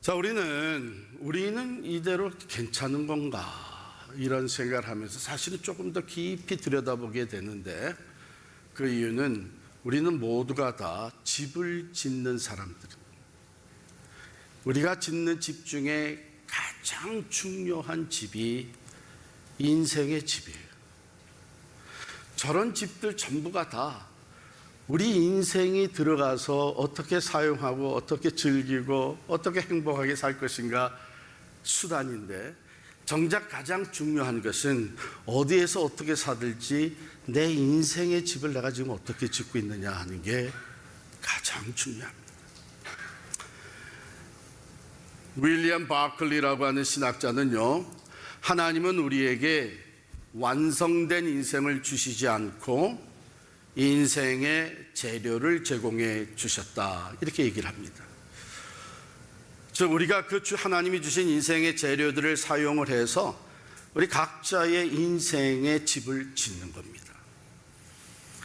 자, 우리는 이대로 괜찮은 건가 이런 생각을 하면서 사실은 조금 더 깊이 들여다보게 되는데, 그 이유는 우리는 모두가 다 집을 짓는 사람들입니다. 우리가 짓는 집 중에 가장 중요한 집이 인생의 집이에요. 저런 집들 전부가 다 우리 인생이 들어가서 어떻게 사용하고 어떻게 즐기고 어떻게 행복하게 살 것인가 수단인데, 정작 가장 중요한 것은 어디에서 어떻게 살을지, 내 인생의 집을 내가 지금 어떻게 짓고 있느냐 하는 게 가장 중요합니다. 윌리엄 바클리라고 하는 신학자는요, 하나님은 우리에게 완성된 인생을 주시지 않고 인생의 재료를 제공해 주셨다, 이렇게 얘기를 합니다. 즉, 우리가 그 하나님이 주신 인생의 재료들을 사용을 해서 우리 각자의 인생의 집을 짓는 겁니다.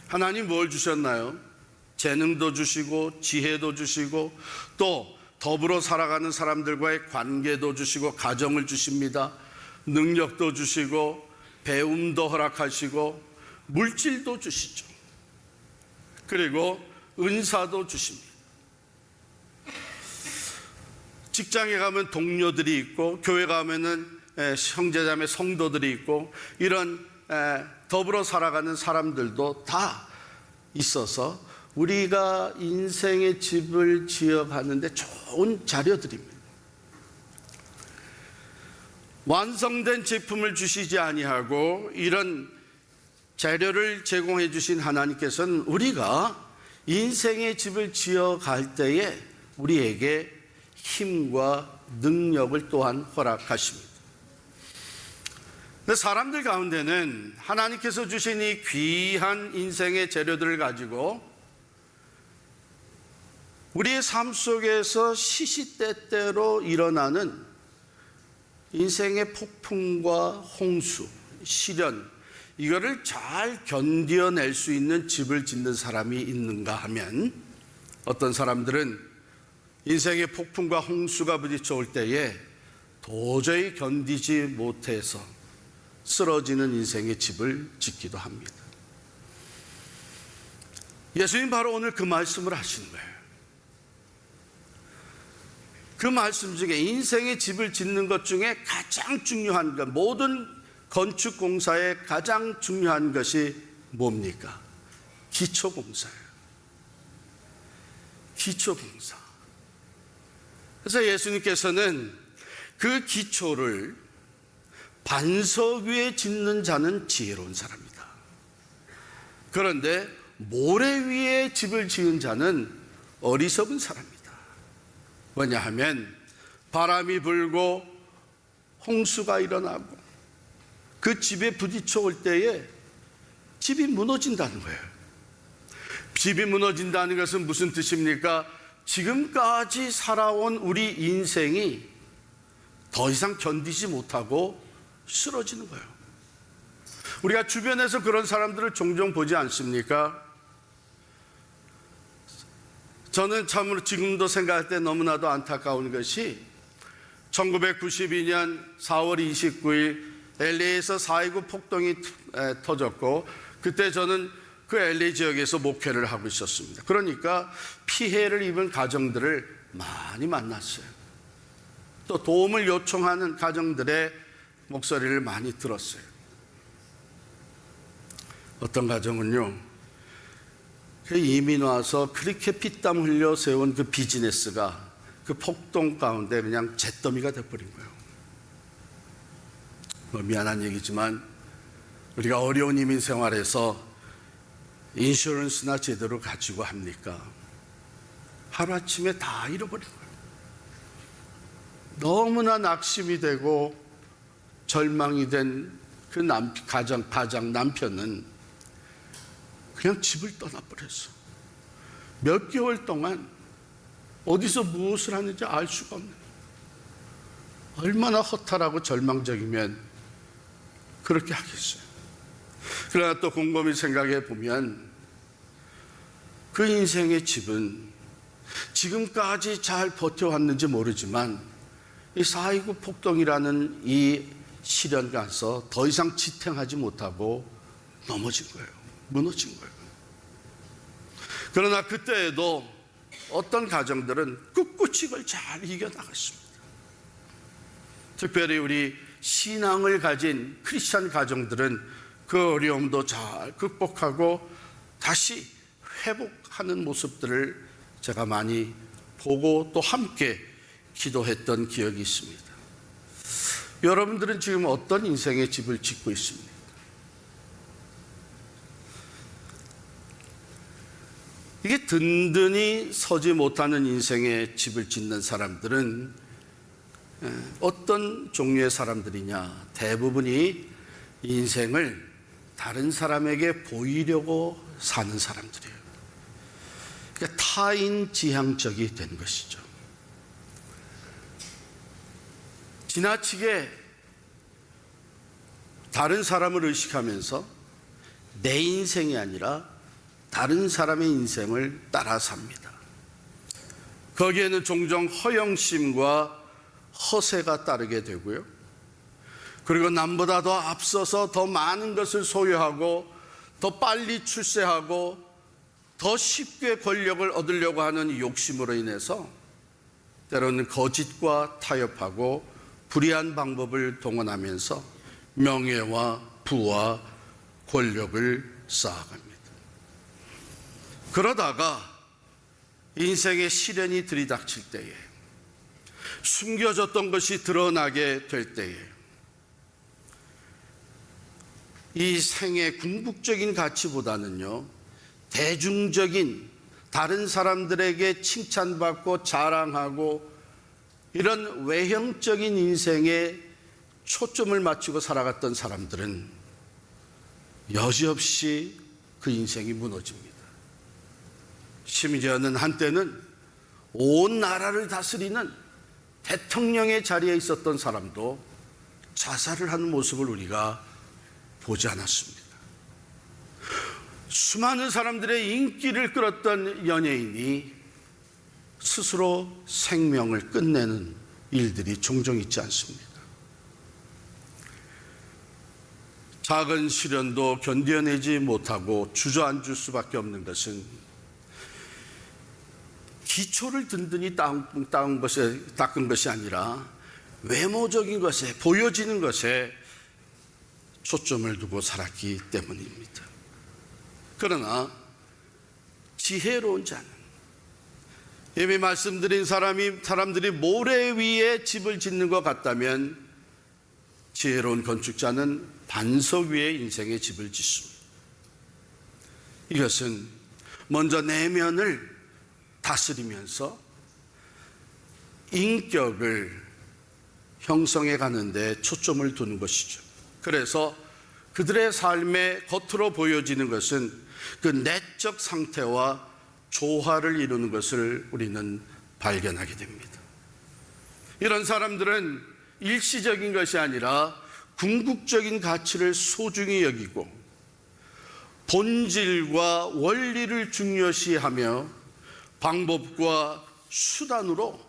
하나님 뭘 주셨나요? 재능도 주시고 지혜도 주시고 또 더불어 살아가는 사람들과의 관계도 주시고 가정을 주십니다. 능력도 주시고 배움도 허락하시고 물질도 주시죠. 그리고 은사도 주십니다. 직장에 가면 동료들이 있고, 교회 가면은 형제자매 성도들이 있고, 이런 더불어 살아가는 사람들도 다 있어서 우리가 인생의 집을 지어가는데 좋은 자료들입니다. 완성된 제품을 주시지 아니하고 이런 재료를 제공해 주신 하나님께서는 우리가 인생의 집을 지어갈 때에 우리에게 힘과 능력을 또한 허락하십니다. 근데 사람들 가운데는 하나님께서 주신 이 귀한 인생의 재료들을 가지고 우리의 삶 속에서 시시때때로 일어나는 인생의 폭풍과 홍수, 시련, 이거를 잘 견뎌낼 수 있는 집을 짓는 사람이 있는가 하면, 어떤 사람들은 인생의 폭풍과 홍수가 부딪혀올 때에 도저히 견디지 못해서 쓰러지는 인생의 집을 짓기도 합니다. 예수님 바로 오늘 그 말씀을 하시는 거예요. 그 말씀 중에 인생의 집을 짓는 것 중에 가장 중요한 것, 모든 건축공사에 가장 중요한 것이 뭡니까? 기초공사예요. 기초공사. 그래서 예수님께서는 그 기초를 반석 위에 짓는 자는 지혜로운 사람이다. 그런데 모래 위에 집을 지은 자는 어리석은 사람이다. 왜냐하면 바람이 불고 홍수가 일어나고 그 집에 부딪혀 올 때에 집이 무너진다는 거예요. 집이 무너진다는 것은 무슨 뜻입니까? 지금까지 살아온 우리 인생이 더 이상 견디지 못하고 쓰러지는 거예요. 우리가 주변에서 그런 사람들을 종종 보지 않습니까? 저는 참으로 지금도 생각할 때 너무나도 안타까운 것이 1992년 4월 29일 LA에서 4.29 폭동이 터졌고, 그때 저는 그 LA 지역에서 목회를 하고 있었습니다. 그러니까 피해를 입은 가정들을 많이 만났어요. 또 도움을 요청하는 가정들의 목소리를 많이 들었어요. 어떤 가정은요, 이민 와서 그렇게 피땀 흘려 세운 그 비즈니스가 그 폭동 가운데 그냥 잿더미가 돼버린 거예요. 미안한 얘기지만 우리가 어려운 이민 생활에서 인슈런스나 제대로 가지고 합니까? 하루아침에 다 잃어버린 거예요. 너무나 낙심이 되고 절망이 된 그 가장 남편은 그냥 집을 떠나버렸어. 몇 개월 동안 어디서 무엇을 하는지 알 수가 없는, 얼마나 허탈하고 절망적이면 그렇게 하겠어요. 그러나 또 곰곰이 생각해 보면 그 인생의 집은 지금까지 잘 버텨왔는지 모르지만 이 4.29 폭동이라는 이 시련 가서 더 이상 지탱하지 못하고 넘어진 거예요. 무너진 거예요. 그러나 그때에도 어떤 가정들은 꿋꿋이 이걸 잘 이겨나갔습니다. 특별히 우리 신앙을 가진 크리스찬 가정들은 그 어려움도 잘 극복하고 다시 회복하는 모습들을 제가 많이 보고 또 함께 기도했던 기억이 있습니다. 여러분들은 지금 어떤 인생의 집을 짓고 있습니까? 이게 든든히 서지 못하는 인생의 집을 짓는 사람들은 어떤 종류의 사람들이냐? 대부분이 인생을 다른 사람에게 보이려고 사는 사람들이에요. 그러니까 타인지향적이 된 것이죠. 지나치게 다른 사람을 의식하면서 내 인생이 아니라 다른 사람의 인생을 따라 삽니다. 거기에는 종종 허영심과 허세가 따르게 되고요. 그리고 남보다 더 앞서서 더 많은 것을 소유하고 더 빨리 출세하고 더 쉽게 권력을 얻으려고 하는 욕심으로 인해서 때로는 거짓과 타협하고 불의한 방법을 동원하면서 명예와 부와 권력을 쌓아갑니다. 그러다가 인생의 시련이 들이닥칠 때에 숨겨졌던 것이 드러나게 될 때에 이 생의 궁극적인 가치보다는요, 대중적인 다른 사람들에게 칭찬받고 자랑하고 이런 외형적인 인생에 초점을 맞추고 살아갔던 사람들은 여지없이 그 인생이 무너집니다. 심지어는 한때는 온 나라를 다스리는 대통령의 자리에 있었던 사람도 자살을 하는 모습을 우리가 보지 않았습니다. 수많은 사람들의 인기를 끌었던 연예인이 스스로 생명을 끝내는 일들이 종종 있지 않습니까? 작은 시련도 견뎌내지 못하고 주저앉을 수밖에 없는 것은 기초를 든든히 닦은 것이 아니라 외모적인 것에, 보여지는 것에 초점을 두고 살았기 때문입니다. 그러나 지혜로운 자는, 이미 말씀드린 사람들이 모래 위에 집을 짓는 것 같다면 지혜로운 건축자는 반석 위에 인생의 집을 짓습니다. 이것은 먼저 내면을 다스리면서 인격을 형성해 가는데 초점을 두는 것이죠. 그래서 그들의 삶의 겉으로 보여지는 것은 그 내적 상태와 조화를 이루는 것을 우리는 발견하게 됩니다. 이런 사람들은 일시적인 것이 아니라 궁극적인 가치를 소중히 여기고 본질과 원리를 중요시하며 방법과 수단으로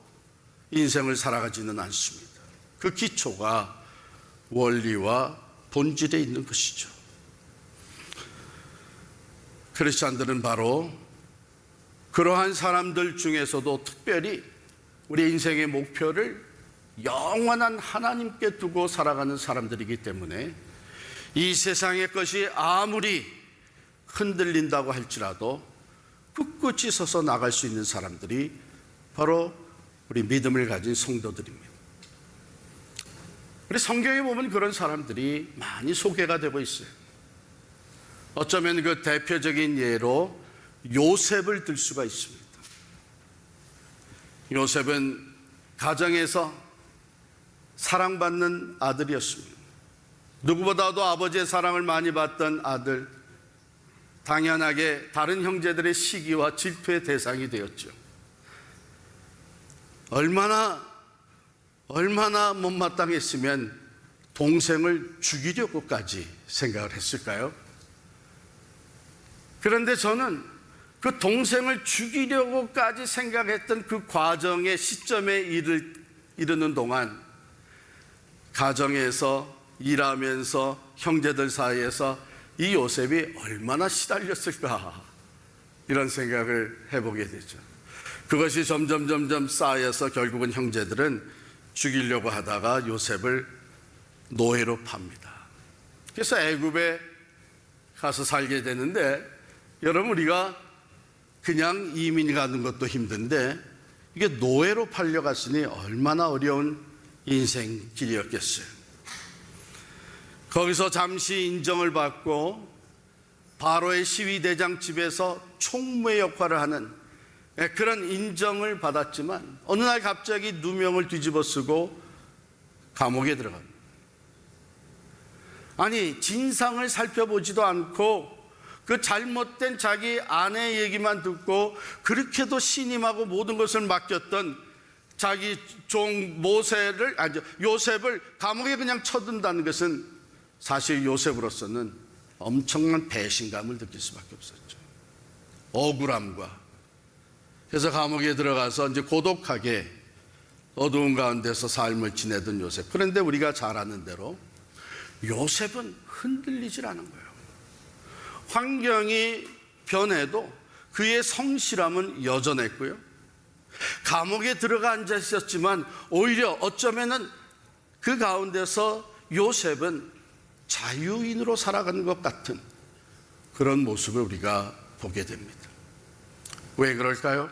인생을 살아가지는 않습니다. 그 기초가 원리와 본질에 있는 것이죠. 크리스찬들은 바로 그러한 사람들 중에서도 특별히 우리 인생의 목표를 영원한 하나님께 두고 살아가는 사람들이기 때문에 이 세상의 것이 아무리 흔들린다고 할지라도 꿋꿋이 서서 나갈 수 있는 사람들이 바로 우리 믿음을 가진 성도들입니다. 우리 성경에 보면 그런 사람들이 많이 소개가 되고 있어요. 어쩌면 그 대표적인 예로 요셉을 들 수가 있습니다. 요셉은 가정에서 사랑받는 아들이었습니다. 누구보다도 아버지의 사랑을 많이 받던 아들, 당연하게 다른 형제들의 시기와 질투의 대상이 되었죠. 얼마나 못마땅했으면 동생을 죽이려고까지 생각을 했을까요? 그런데 저는 그 동생을 죽이려고까지 생각했던 그 과정의 시점에 이르는 동안 가정에서 일하면서 형제들 사이에서 이 요셉이 얼마나 시달렸을까, 이런 생각을 해보게 되죠. 그것이 점점 쌓여서 결국은 형제들은 죽이려고 하다가 요셉을 노예로 팝니다. 그래서 애굽에 가서 살게 되는데, 여러분, 우리가 그냥 이민 가는 것도 힘든데 이게 노예로 팔려갔으니 얼마나 어려운 인생길이었겠어요. 거기서 잠시 인정을 받고 바로의 시위대장 집에서 총무의 역할을 하는 그런 인정을 받았지만 어느 날 갑자기 누명을 뒤집어 쓰고 감옥에 들어갑니다. 아니, 진상을 살펴보지도 않고 그 잘못된 자기 아내 얘기만 듣고 그렇게도 신임하고 모든 것을 맡겼던 자기 종 요셉을 감옥에 그냥 쳐둔다는 것은 사실 요셉으로서는 엄청난 배신감을 느낄 수밖에 없었죠. 억울함과. 그래서 감옥에 들어가서 이제 고독하게 어두운 가운데서 삶을 지내던 요셉. 그런데 우리가 잘 아는 대로 요셉은 흔들리질 않은 거예요. 환경이 변해도 그의 성실함은 여전했고요. 감옥에 들어가 앉아 있었지만 오히려 어쩌면은 그 가운데서 요셉은 자유인으로 살아가는 것 같은 그런 모습을 우리가 보게 됩니다. 왜 그럴까요?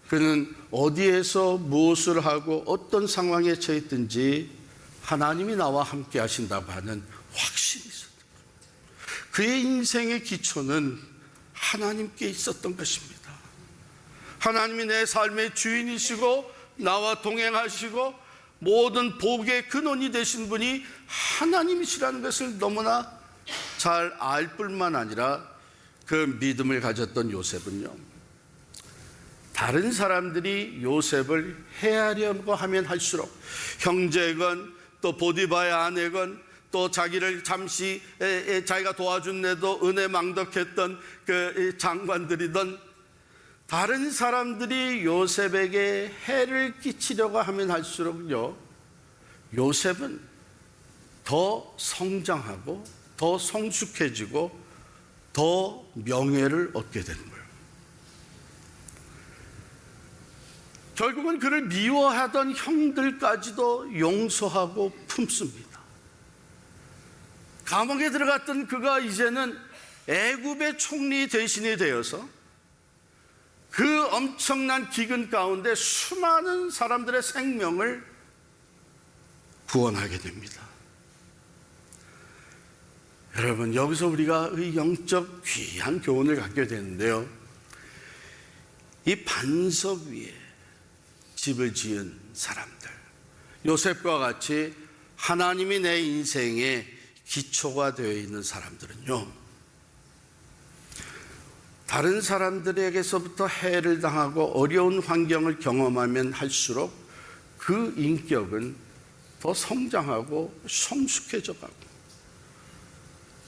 그는 어디에서 무엇을 하고 어떤 상황에 처했든지 하나님이 나와 함께 하신다고 하는 확신이 있었던 거예요. 그의 인생의 기초는 하나님께 있었던 것입니다. 하나님이 내 삶의 주인이시고 나와 동행하시고 모든 복의 근원이 되신 분이 하나님이시라는 것을 너무나 잘 알 뿐만 아니라 그 믿음을 가졌던 요셉은요, 다른 사람들이 요셉을 해하려고 하면 할수록 형제건 또 보디바의 아내건 또 자기를 잠시 자기가 도와준데도 은혜 망덕했던 그 장관들이던 다른 사람들이 요셉에게 해를 끼치려고 하면 할수록요, 요셉은 더 성장하고 더 성숙해지고 더 명예를 얻게 되는 거예요. 결국은 그를 미워하던 형들까지도 용서하고 품습니다. 감옥에 들어갔던 그가 이제는 애굽의 총리 대신이 되어서 그 엄청난 기근 가운데 수많은 사람들의 생명을 구원하게 됩니다. 여러분, 여기서 우리가 이 영적 귀한 교훈을 갖게 되는데요, 이 반석 위에 집을 지은 사람들, 요셉과 같이 하나님이 내 인생의 기초가 되어 있는 사람들은요, 다른 사람들에게서부터 해를 당하고 어려운 환경을 경험하면 할수록 그 인격은 더 성장하고 성숙해져 가고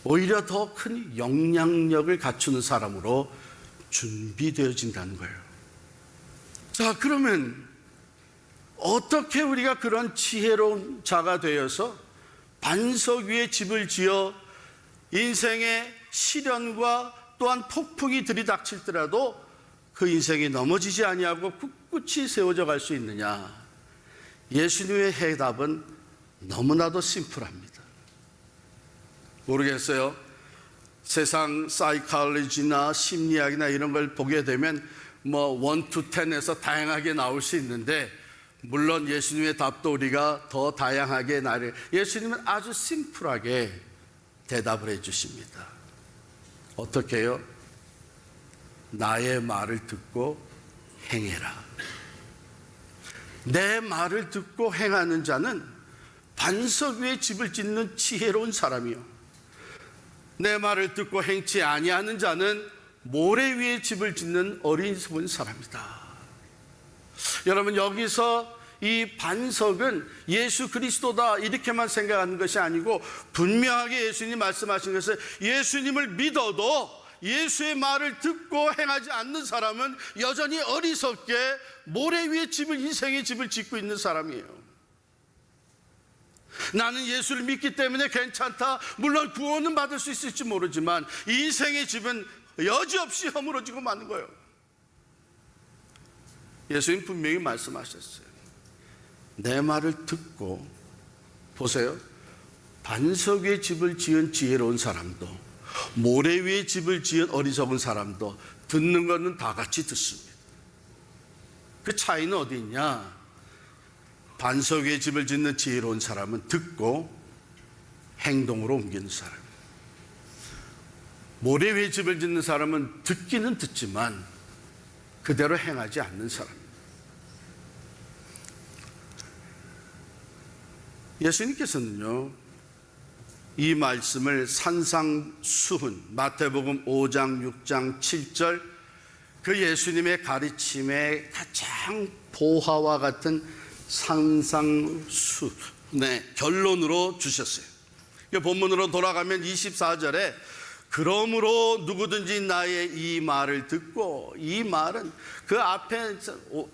오히려 더 큰 영향력을 갖추는 사람으로 준비되어진다는 거예요. 자, 그러면 어떻게 우리가 그런 지혜로운 자가 되어서 반석 위에 집을 지어 인생의 시련과 또한 폭풍이 들이닥칠더라도 그 인생이 넘어지지 아니하고 꿋꿋이 세워져 갈 수 있느냐? 예수님의 해답은 너무나도 심플합니다. 모르겠어요. 세상 사이콜로지나 심리학이나 이런 걸 보게 되면 뭐 1 to 10에서 다양하게 나올 수 있는데, 물론 예수님의 답도 우리가 더 다양하게 예수님은 아주 심플하게 대답을 해 주십니다. 어떻게 해요? 나의 말을 듣고 행해라. 내 말을 듣고 행하는 자는 반석 위에 집을 짓는 지혜로운 사람이요, 내 말을 듣고 행치 아니하는 자는 모래 위에 집을 짓는 어리석은 사람이다. 여러분, 여기서 이 반석은 예수 그리스도다 이렇게만 생각하는 것이 아니고 분명하게 예수님이 말씀하신 것은 예수님을 믿어도 예수의 말을 듣고 행하지 않는 사람은 여전히 어리석게 모래 위에 집을, 인생의 집을 짓고 있는 사람이에요. 나는 예수를 믿기 때문에 괜찮다. 물론 구원은 받을 수 있을지 모르지만 인생의 집은 여지없이 허물어지고 마는 거예요. 예수님 분명히 말씀하셨어요. 내 말을 듣고, 보세요, 반석 위에 집을 지은 지혜로운 사람도 모래 위에 집을 지은 어리석은 사람도 듣는 것은 다 같이 듣습니다. 그 차이는 어디 있냐? 반석 위에 집을 짓는 지혜로운 사람은 듣고 행동으로 옮기는 사람, 모래 위에 집을 짓는 사람은 듣기는 듣지만 그대로 행하지 않는 사람. 예수님께서는요, 이 말씀을 산상수훈, 마태복음 5장, 6장, 7절 그 예수님의 가르침의 가장 보화와 같은 산상수훈의 결론으로 주셨어요. 본문으로 돌아가면 24절에 그러므로 누구든지 나의 이 말을 듣고, 이 말은 그 앞에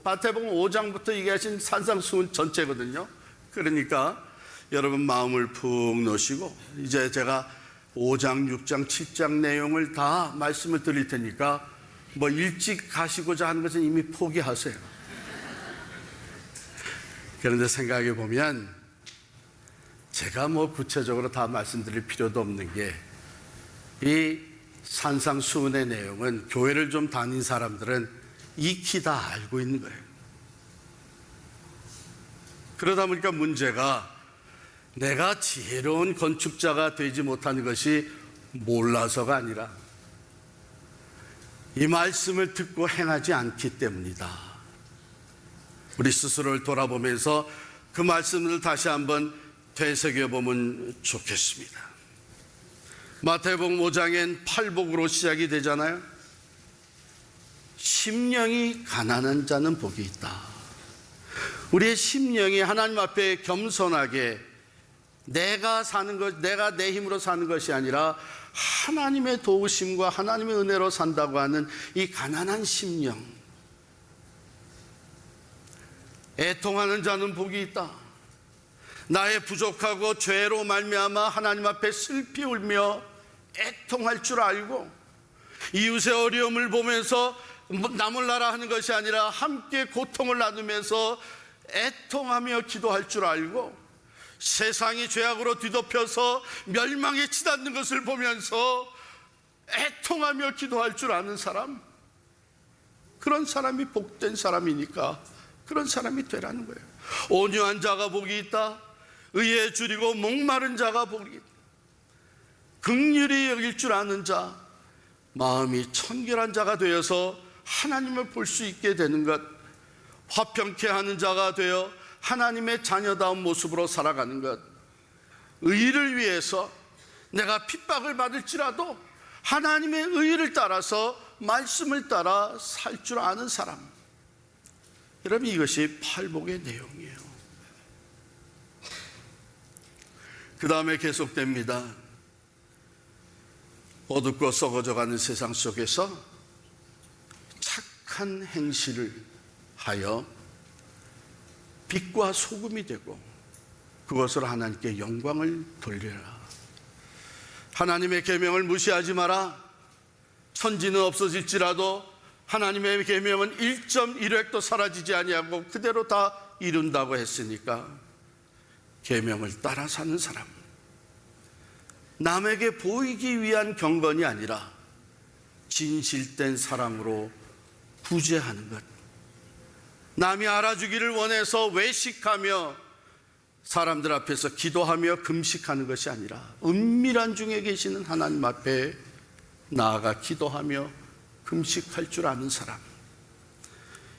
마태복음 5장부터 얘기하신 산상수훈 전체거든요. 그러니까 여러분 마음을 푹 놓으시고 이제 제가 5장, 6장, 7장 내용을 다 말씀을 드릴 테니까 뭐 일찍 가시고자 하는 것은 이미 포기하세요. 그런데 생각해 보면 제가 뭐 구체적으로 다 말씀드릴 필요도 없는 게, 이 산상수훈의 내용은 교회를 좀 다닌 사람들은 익히 다 알고 있는 거예요. 그러다 보니까 문제가 내가 지혜로운 건축자가 되지 못하는 것이 몰라서가 아니라 이 말씀을 듣고 행하지 않기 때문이다. 우리 스스로를 돌아보면서 그 말씀을 다시 한번 되새겨보면 좋겠습니다. 마태복음 5장엔 팔복으로 시작이 되잖아요. 심령이 가난한 자는 복이 있다. 우리의 심령이 하나님 앞에 겸손하게 내가 사는 것, 내가 내 힘으로 사는 것이 아니라 하나님의 도우심과 하나님의 은혜로 산다고 하는 이 가난한 심령, 애통하는 자는 복이 있다. 나의 부족하고 죄로 말미암아 하나님 앞에 슬피 울며 애통할 줄 알고, 이웃의 어려움을 보면서 나 몰라라 하는 것이 아니라 함께 고통을 나누면서 애통하며 기도할 줄 알고, 세상이 죄악으로 뒤덮여서 멸망에 치닫는 것을 보면서 애통하며 기도할 줄 아는 사람, 그런 사람이 복된 사람이니까 그런 사람이 되라는 거예요. 온유한 자가 복이 있다. 의에 줄이고 목마른 자가 복이 있다. 긍휼히 여길 줄 아는 자, 마음이 청결한 자가 되어서 하나님을 볼 수 있게 되는 것, 화평케 하는 자가 되어 하나님의 자녀다운 모습으로 살아가는 것, 의를 위해서 내가 핍박을 받을지라도 하나님의 의를 따라서 말씀을 따라 살 줄 아는 사람. 여러분, 이것이 팔복의 내용이에요. 그 다음에 계속됩니다. 어둡고 썩어져가는 세상 속에서 착한 행실을 하여 빛과 소금이 되고 그것으로 하나님께 영광을 돌리라. 하나님의 계명을 무시하지 마라. 천지는 없어질지라도 하나님의 계명은 1.1획도 사라지지 아니하고 그대로 다 이룬다고 했으니까 계명을 따라 사는 사람, 남에게 보이기 위한 경건이 아니라 진실된 사랑으로 구제하는 것, 남이 알아주기를 원해서 외식하며 사람들 앞에서 기도하며 금식하는 것이 아니라 은밀한 중에 계시는 하나님 앞에 나아가 기도하며 금식할 줄 아는 사람,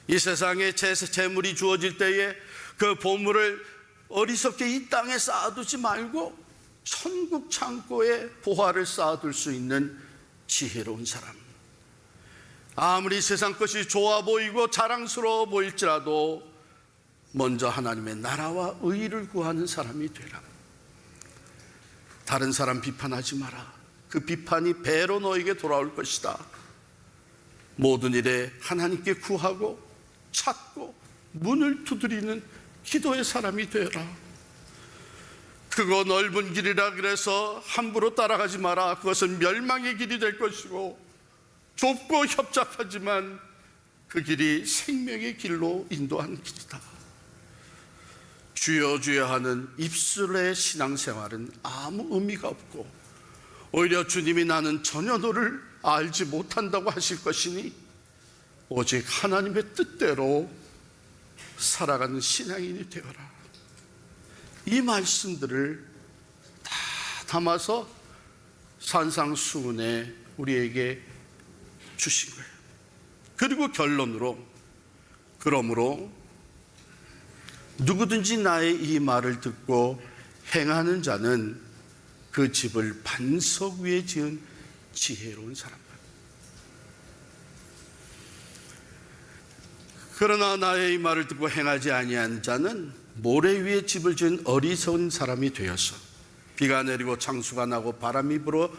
이 세상에 재물이 주어질 때에 그 보물을 어리석게 이 땅에 쌓아두지 말고 천국 창고에 보화를 쌓아둘 수 있는 지혜로운 사람, 아무리 세상 것이 좋아 보이고 자랑스러워 보일지라도 먼저 하나님의 나라와 의를 구하는 사람이 되라. 다른 사람 비판하지 마라. 그 비판이 배로 너에게 돌아올 것이다. 모든 일에 하나님께 구하고 찾고 문을 두드리는 기도의 사람이 되어라. 그거 넓은 길이라 그래서 함부로 따라가지 마라. 그것은 멸망의 길이 될 것이고 좁고 협착하지만 그 길이 생명의 길로 인도하는 길이다. 주여 주여 하는 입술의 신앙생활은 아무 의미가 없고 오히려 주님이 나는 전혀 너를 알지 못한다고 하실 것이니 오직 하나님의 뜻대로 살아가는 신앙인이 되어라. 이 말씀들을 다 담아서 산상수훈에 우리에게 주신 거예요. 그리고 결론으로, 그러므로 누구든지 나의 이 말을 듣고 행하는 자는 그 집을 반석 위에 지은 지혜로운 사람이다. 그러나 나의 이 말을 듣고 행하지 아니한 자는 모래 위에 집을 지은 어리석은 사람이 되어서 비가 내리고 창수가 나고 바람이 불어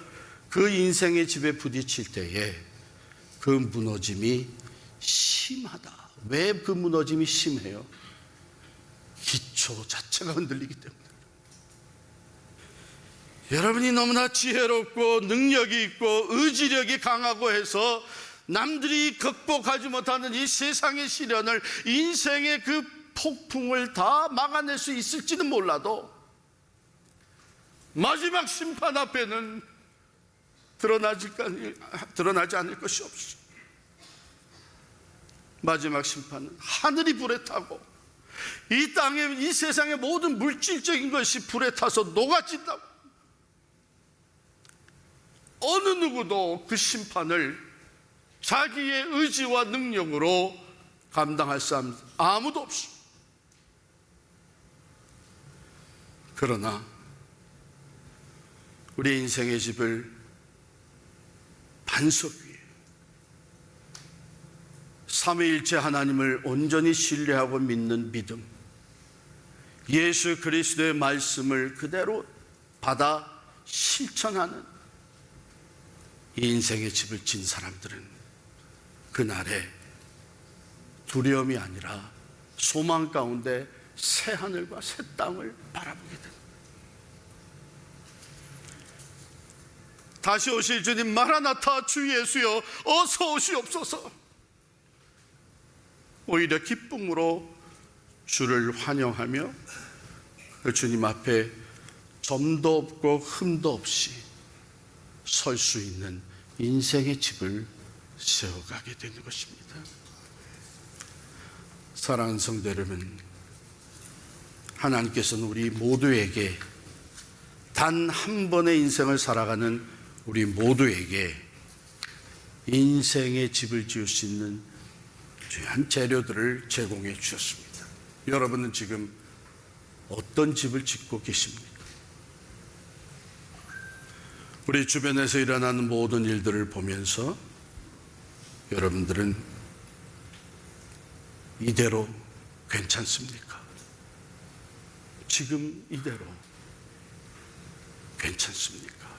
그 인생의 집에 부딪힐 때에 그 무너짐이 심하다. 왜 그 무너짐이 심해요? 기초 자체가 흔들리기 때문에. 여러분이 너무나 지혜롭고 능력이 있고 의지력이 강하고 해서 남들이 극복하지 못하는 이 세상의 시련을, 인생의 그 폭풍을 다 막아낼 수 있을지는 몰라도 마지막 심판 앞에는 드러나지 않을 것이 없어. 마지막 심판은 하늘이 불에 타고 이 땅에, 이 세상의 모든 물질적인 것이 불에 타서 녹아진다고. 어느 누구도 그 심판을 자기의 의지와 능력으로 감당할 사람 아무도 없어. 그러나 우리 인생의 집을 반석 위에 삼위일체 하나님을 온전히 신뢰하고 믿는 믿음, 예수 그리스도의 말씀을 그대로 받아 실천하는 이 인생의 집을 진 사람들은 그날에 두려움이 아니라 소망 가운데 새 하늘과 새 땅을 바라보게 됩니다. 다시 오실 주님 마라나타 주 예수여 어서 오시옵소서. 오히려 기쁨으로 주를 환영하며 그 주님 앞에 점도 없고 흠도 없이 설 수 있는 인생의 집을 세워가게 되는 것입니다. 사랑하는 성도 여러분, 하나님께서는 우리 모두에게, 단 한 번의 인생을 살아가는 우리 모두에게 인생의 집을 지을 수 있는 귀한 재료들을 제공해 주셨습니다. 여러분은 지금 어떤 집을 짓고 계십니까? 우리 주변에서 일어나는 모든 일들을 보면서 여러분들은 이대로 괜찮습니까? 지금 이대로 괜찮습니까?